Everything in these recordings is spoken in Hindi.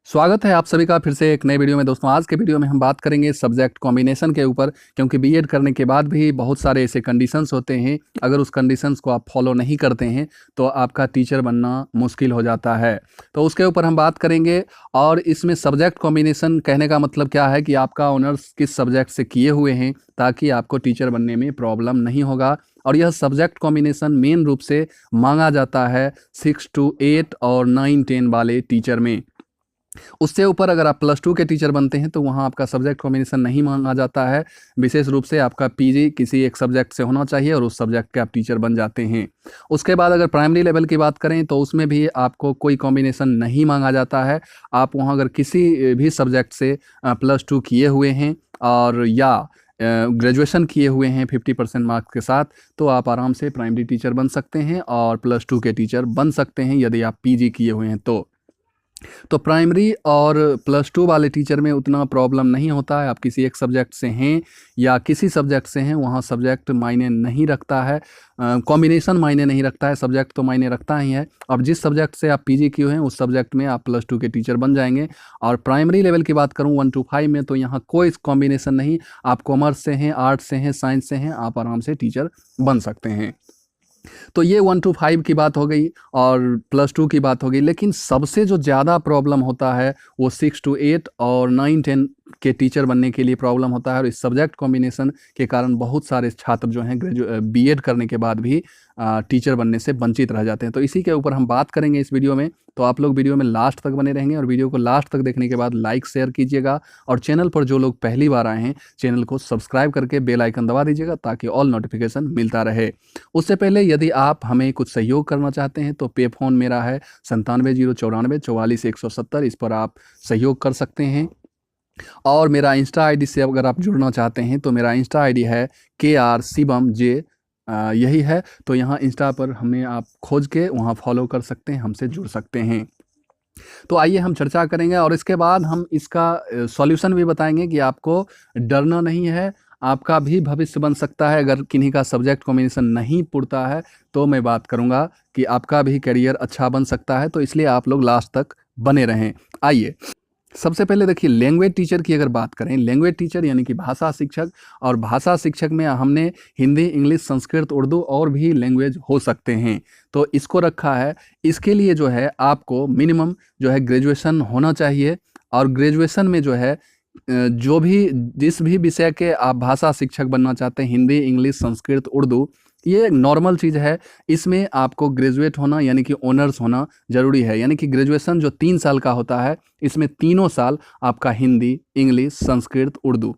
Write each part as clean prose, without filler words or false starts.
स्वागत है आप सभी का फिर से एक नए वीडियो में। दोस्तों, आज के वीडियो में हम बात करेंगे सब्जेक्ट कॉम्बिनेशन के ऊपर, क्योंकि बीएड करने के बाद भी बहुत सारे ऐसे कंडीशंस होते हैं। अगर उस कंडीशंस को आप फॉलो नहीं करते हैं तो आपका टीचर बनना मुश्किल हो जाता है। तो उसके ऊपर हम बात करेंगे। और इसमें सब्जेक्ट कॉम्बिनेशन कहने का मतलब क्या है कि आपका ऑनर्स किस सब्जेक्ट से किए हुए हैं, ताकि आपको टीचर बनने में प्रॉब्लम नहीं होगा। और यह सब्जेक्ट कॉम्बिनेशन मेन रूप से मांगा जाता है 6 to 8 और 9 10 वाले टीचर में। उससे ऊपर अगर आप +2 के टीचर बनते हैं तो वहाँ आपका सब्जेक्ट कॉम्बिनेशन नहीं मांगा जाता है। विशेष रूप से आपका पीजी किसी एक सब्जेक्ट से होना चाहिए और उस सब्जेक्ट के आप टीचर बन जाते हैं। उसके बाद अगर प्राइमरी लेवल की बात करें तो उसमें भी आपको कोई कॉम्बिनेशन नहीं मांगा जाता है। आप वहाँ अगर किसी भी सब्जेक्ट से +2 किए हुए हैं और या ग्रेजुएशन किए हुए हैं 50% मार्क्स के साथ, तो आप आराम से प्राइमरी टीचर बन सकते हैं और +2 के टीचर बन सकते हैं यदि आप पीजी किए हुए हैं तो प्राइमरी और +2 वाले टीचर में उतना प्रॉब्लम नहीं होता है। आप किसी एक सब्जेक्ट से हैं या किसी सब्जेक्ट से हैं, वहाँ सब्जेक्ट मायने नहीं रखता है, कॉम्बिनेशन मायने नहीं रखता है, सब्जेक्ट तो मायने रखता ही है। अब जिस सब्जेक्ट से आप पीजी किए हैं उस सब्जेक्ट में आप +2 के टीचर बन जाएंगे। और प्राइमरी लेवल की बात करूँ 1 to 5 में, तो यहाँ कोई कॉम्बिनेशन नहीं। आप कॉमर्स से हैं, आर्ट्स से हैं, साइंस से हैं, आप आराम से टीचर बन सकते हैं। तो ये 1 to 5 की बात हो गई और +2 की बात हो गई। लेकिन सबसे जो ज़्यादा प्रॉब्लम होता है वो 6 to 8 और 9 10 के टीचर बनने के लिए प्रॉब्लम होता है। और इस सब्जेक्ट कॉम्बिनेशन के कारण बहुत सारे छात्र जो हैं बीएड करने के बाद भी टीचर बनने से वंचित रह जाते हैं। तो इसी के ऊपर हम बात करेंगे इस वीडियो में। तो आप लोग वीडियो में लास्ट तक बने रहेंगे और वीडियो को लास्ट तक देखने के बाद लाइक शेयर कीजिएगा। और चैनल पर जो लोग पहली बार आए हैं, चैनल को सब्सक्राइब करके बेल आइकन दबा दीजिएगा ताकि ऑल नोटिफिकेशन मिलता रहे। उससे पहले यदि आप हमें कुछ सहयोग करना चाहते हैं तो पे फ़ोन मेरा है 97 094 44 170। इस पर आप सहयोग कर सकते हैं। और मेरा इंस्टा आईडी से अगर आप जुड़ना चाहते हैं तो मेरा इंस्टा आईडी है KR शिवम J, यही है। तो यहाँ इंस्टा पर हमें आप खोज के वहाँ फॉलो कर सकते हैं, हमसे जुड़ सकते हैं। तो आइए हम चर्चा करेंगे और इसके बाद हम इसका सॉल्यूशन भी बताएंगे कि आपको डरना नहीं है। आपका भी भविष्य बन सकता है। अगर किन्हीं का सब्जेक्ट कॉम्बिनेशन नहीं पुरता है तो मैं बात करूंगा कि आपका भी करियर अच्छा बन सकता है। तो इसलिए आप लोग लास्ट तक बने रहें। आइए सबसे पहले देखिए, लैंग्वेज टीचर की अगर बात करें, लैंग्वेज टीचर यानी कि भाषा शिक्षक। और भाषा शिक्षक में हमने हिंदी, इंग्लिश, संस्कृत, उर्दू और भी लैंग्वेज हो सकते हैं, तो इसको रखा है। इसके लिए जो है आपको मिनिमम जो है ग्रेजुएशन होना चाहिए। और ग्रेजुएशन में जो है जो भी जिस भी विषय के आप भाषा शिक्षक बनना चाहते हैं, हिंदी, इंग्लिश, संस्कृत, उर्दू, ये नॉर्मल चीज़ है। इसमें आपको ग्रेजुएट होना यानी कि ऑनर्स होना ज़रूरी है। यानी कि ग्रेजुएशन जो 3 साल का होता है, इसमें तीनों साल आपका हिंदी, इंग्लिश, संस्कृत, उर्दू,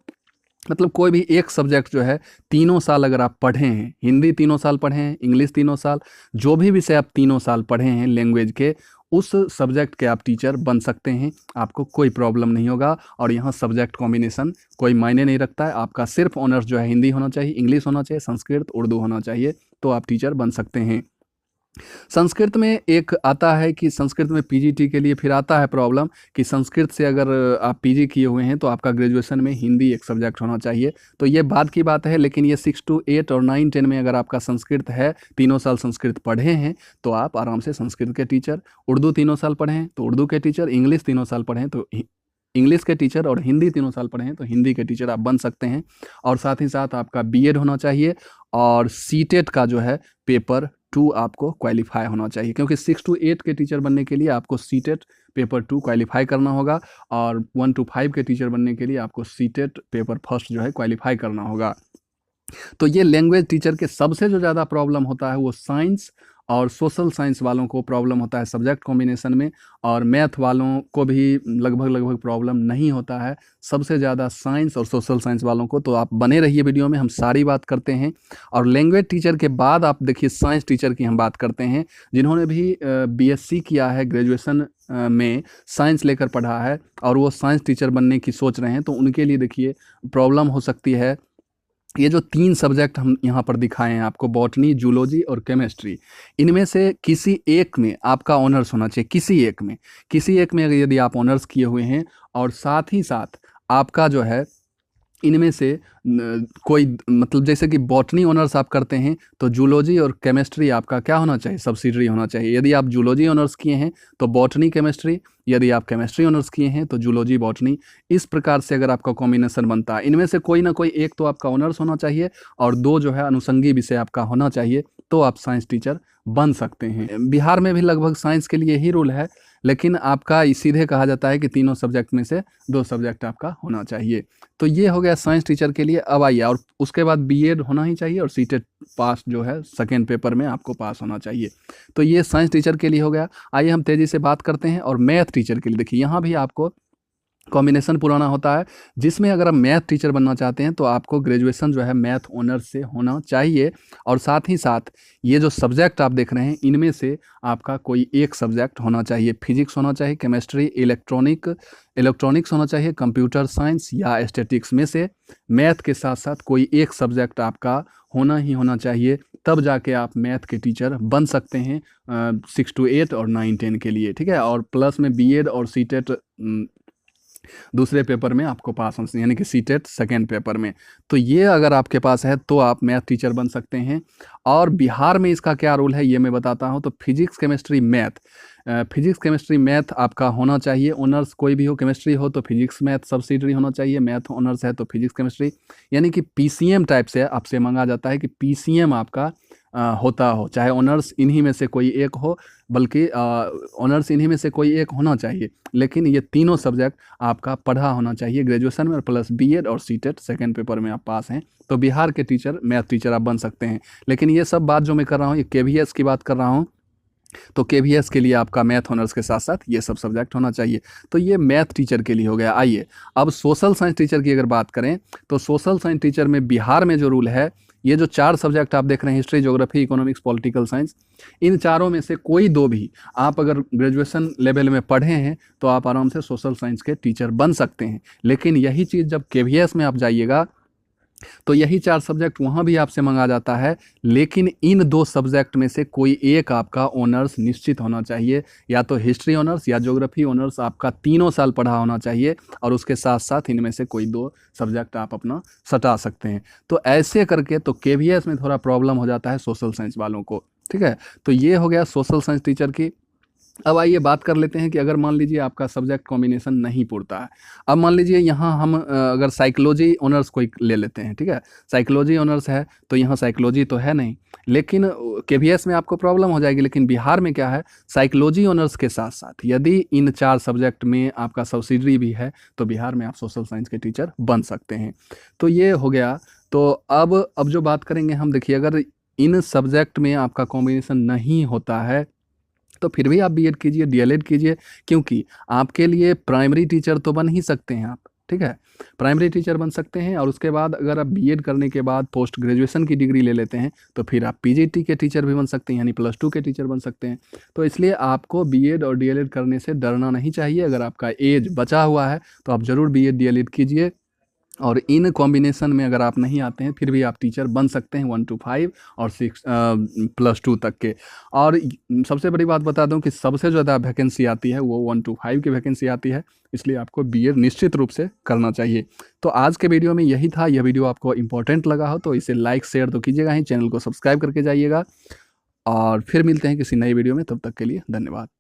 मतलब कोई भी एक सब्जेक्ट जो है तीनों साल अगर आप पढ़े हैं, हिंदी तीनों साल पढ़े हैं, इंग्लिश तीनों साल, जो भी विषय आप तीनों साल पढ़े हैं लैंग्वेज के, उस सब्जेक्ट के आप टीचर बन सकते हैं। आपको कोई प्रॉब्लम नहीं होगा। और यहाँ सब्जेक्ट कॉम्बिनेशन कोई मायने नहीं रखता है। आपका सिर्फ ऑनर्स जो है हिंदी होना चाहिए, इंग्लिश होना चाहिए, संस्कृत, उर्दू होना चाहिए, तो आप टीचर बन सकते हैं। संस्कृत में एक आता है कि संस्कृत में पीजीटी के लिए फिर आता है प्रॉब्लम कि संस्कृत से अगर आप पीजी किए हुए हैं तो आपका ग्रेजुएशन में हिंदी एक सब्जेक्ट होना चाहिए। तो ये बाद की बात है। लेकिन ये 6 to 8 और 9 10 में अगर आपका संस्कृत है, तीनों साल संस्कृत पढ़े हैं, तो आप आराम से संस्कृत के टीचर, उर्दू तीनों साल पढ़े हैं तो उर्दू के टीचर, इंग्लिश तीनों साल पढ़े हैं तो इंग्लिश के टीचर, और हिंदी तीनों साल पढ़े हैं तो हिंदी के टीचर आप बन सकते हैं। और साथ ही साथ आपका बीएड होना चाहिए और सीटेट का जो है पेपर 2 आपको क्वालिफाई होना चाहिए, क्योंकि 6 to 8 के टीचर बनने के लिए आपको सीटेट पेपर 2 क्वालिफाई करना होगा। और 1 to 5 के टीचर बनने के लिए आपको सीटेट पेपर 1 जो है क्वालिफाई करना होगा। तो ये लैंग्वेज टीचर के सबसे जो ज़्यादा प्रॉब्लम होता है वो साइंस और सोशल साइंस वालों को प्रॉब्लम होता है सब्जेक्ट कॉम्बिनेशन में। और मैथ वालों को भी लगभग प्रॉब्लम नहीं होता है, सबसे ज़्यादा साइंस और सोशल साइंस वालों को। तो आप बने रहिए वीडियो में, हम सारी बात करते हैं। और लैंग्वेज टीचर के बाद आप देखिए साइंस टीचर की हम बात करते हैं। जिन्होंने भी बीएससी किया है, ग्रेजुएशन में साइंस लेकर पढ़ा है और वो साइंस टीचर बनने की सोच रहे हैं, तो उनके लिए देखिए प्रॉब्लम हो सकती है। ये जो 3 सब्जेक्ट हम यहाँ पर दिखाए हैं आपको, बॉटनी, जूलॉजी और केमिस्ट्री, इनमें से किसी एक में आपका ऑनर्स होना चाहिए। किसी एक में अगर यदि आप ऑनर्स किए हुए हैं और साथ ही साथ आपका जो है इनमें से कोई, मतलब जैसे कि बॉटनी ऑनर्स आप करते हैं तो जूलॉजी और केमिस्ट्री आपका क्या होना चाहिए, सब्सिडरी होना चाहिए। यदि आप जूलॉजी ऑनर्स किए हैं तो बॉटनी, केमिस्ट्री, यदि आप केमिस्ट्री ऑनर्स किए हैं तो जूलॉजी बॉटनी। इस प्रकार से अगर आपका कॉम्बिनेशन बनता है, इनमें से कोई ना कोई एक तो आपका ऑनर्स होना चाहिए और 2 जो है अनुषंगी विषय आपका होना चाहिए, तो आप साइंस टीचर बन सकते हैं। बिहार में भी लगभग साइंस के लिए ही रूल है, लेकिन आपका सीधे कहा जाता है कि तीनों सब्जेक्ट में से 2 सब्जेक्ट आपका होना चाहिए। तो ये हो गया साइंस टीचर के लिए। अब आइए, और उसके बाद बीएड होना ही चाहिए और सीटेट पास जो है सेकेंड पेपर में आपको पास होना चाहिए। तो ये साइंस टीचर के लिए हो गया। आइए हम तेज़ी से बात करते हैं और मैथ टीचर के लिए। देखिए यहाँ भी आपको कॉम्बिनेशन पुराना होता है, जिसमें अगर आप मैथ टीचर बनना चाहते हैं तो आपको ग्रेजुएशन जो है मैथ ऑनर्स से होना चाहिए। और साथ ही साथ ये जो सब्जेक्ट आप देख रहे हैं, इनमें से आपका कोई एक सब्जेक्ट होना चाहिए। फिजिक्स होना चाहिए, केमिस्ट्री, इलेक्ट्रॉनिक्स होना चाहिए, कंप्यूटर साइंस या एस्थेटिक्स में से मैथ के साथ साथ कोई एक सब्जेक्ट आपका होना ही होना चाहिए। तब जाके आप मैथ के टीचर बन सकते हैं 6 to 8 और 9 10 के लिए, ठीक है। और प्लस में बीएड और सीटेट दूसरे पेपर में आपको पास होना, यानी कि सीटेट सेकेंड पेपर में। तो ये अगर आपके पास है तो आप मैथ टीचर बन सकते हैं। और बिहार में इसका क्या रूल है ये मैं बताता हूँ। तो फिजिक्स केमिस्ट्री मैथ आपका होना चाहिए। ऑनर्स कोई भी हो, केमिस्ट्री हो तो फिजिक्स मैथ सब्सिडरी होना चाहिए, मैथ ऑनर्स है तो फिजिक्स केमिस्ट्री, यानी कि पीसीएम टाइप से आपसे मांगा जाता है कि पीसीएम आपका होता हो, चाहे ऑनर्स इन्हीं में से कोई एक हो, बल्कि ऑनर्स इन्हीं में से कोई एक होना चाहिए, लेकिन ये तीनों सब्जेक्ट आपका पढ़ा होना चाहिए ग्रेजुएशन में, और प्लस बीएड और सीटेट सेकेंड पेपर में आप पास हैं तो बिहार के टीचर मैथ टीचर आप बन सकते हैं। लेकिन ये सब बात जो मैं कर रहा हूँ ये केवीएस की बात कर रहा हूँ। तो केवीएस के लिए आपका मैथ ऑनर्स के साथ साथ ये सब सब्जेक्ट होना चाहिए। तो ये मैथ टीचर के लिए हो गया। आइए अब सोशल साइंस टीचर की अगर बात करें तो सोशल साइंस टीचर में बिहार में जो रूल है, ये जो 4 सब्जेक्ट आप देख रहे हैं, history, geography, economics, political science, इन चारों में से कोई 2 भी आप अगर ग्रेजुएशन लेवल में पढ़े हैं तो आप आराम से सोशल साइंस के टीचर बन सकते हैं। लेकिन यही चीज़ जब केवीएस में आप जाइएगा तो यही 4 सब्जेक्ट वहाँ भी आपसे मंगा जाता है, लेकिन इन 2 सब्जेक्ट में से कोई एक आपका ऑनर्स निश्चित होना चाहिए। या तो हिस्ट्री ऑनर्स या ज्योग्राफी ऑनर्स आपका 3 साल पढ़ा होना चाहिए, और उसके साथ साथ इनमें से कोई 2 सब्जेक्ट आप अपना सटा सकते हैं। तो ऐसे करके तो केवीएस में थोड़ा प्रॉब्लम हो जाता है सोशल साइंस वालों को, ठीक है। तो ये हो गया सोशल साइंस टीचर की। अब आइए बात कर लेते हैं कि अगर मान लीजिए आपका सब्जेक्ट कॉम्बिनेशन नहीं पुरता है। अब मान लीजिए यहाँ हम अगर साइकोलॉजी ऑनर्स कोई ले लेते हैं, ठीक है, साइकोलॉजी ऑनर्स है तो यहाँ साइकोलॉजी तो है नहीं, लेकिन केवीएस में आपको प्रॉब्लम हो जाएगी। लेकिन बिहार में क्या है, साइकोलॉजी ऑनर्स के साथ साथ यदि इन 4 सब्जेक्ट में आपका सब्सिडरी भी है तो बिहार में आप सोशल साइंस के टीचर बन सकते हैं। तो ये हो गया। तो अब जो बात करेंगे हम, देखिए अगर इन सब्जेक्ट में आपका कॉम्बिनेशन नहीं होता है तो फिर भी आप बीएड कीजिए, डीएलएड कीजिए, क्योंकि आपके लिए प्राइमरी टीचर तो बन ही सकते हैं आप, ठीक है, प्राइमरी टीचर बन सकते हैं। और उसके बाद अगर आप बीएड करने के बाद पोस्ट ग्रेजुएशन की डिग्री ले लेते हैं तो फिर आप पीजीटी के टीचर भी बन सकते हैं, यानी +2 के टीचर बन सकते हैं। तो इसलिए आपको बीएड और डीएलएड करने से डरना नहीं चाहिए। अगर आपका एज बचा हुआ है तो आप ज़रूर बीएड डीएलएड कीजिए, और इन कॉम्बिनेशन में अगर आप नहीं आते हैं फिर भी आप टीचर बन सकते हैं 1 to 5 और 6 +2 तक के। और सबसे बड़ी बात बता दूं कि सबसे ज़्यादा वैकेंसी आती है वो 1 to 5 की वैकेंसी आती है, इसलिए आपको बीएड निश्चित रूप से करना चाहिए। तो आज के वीडियो में यही था। यह वीडियो आपको इंपॉर्टेंट लगा हो तो इसे लाइक शेयर तो कीजिएगा ही, चैनल को सब्सक्राइब करके जाइएगा, और फिर मिलते हैं किसी नई वीडियो में। तब तक के लिए धन्यवाद।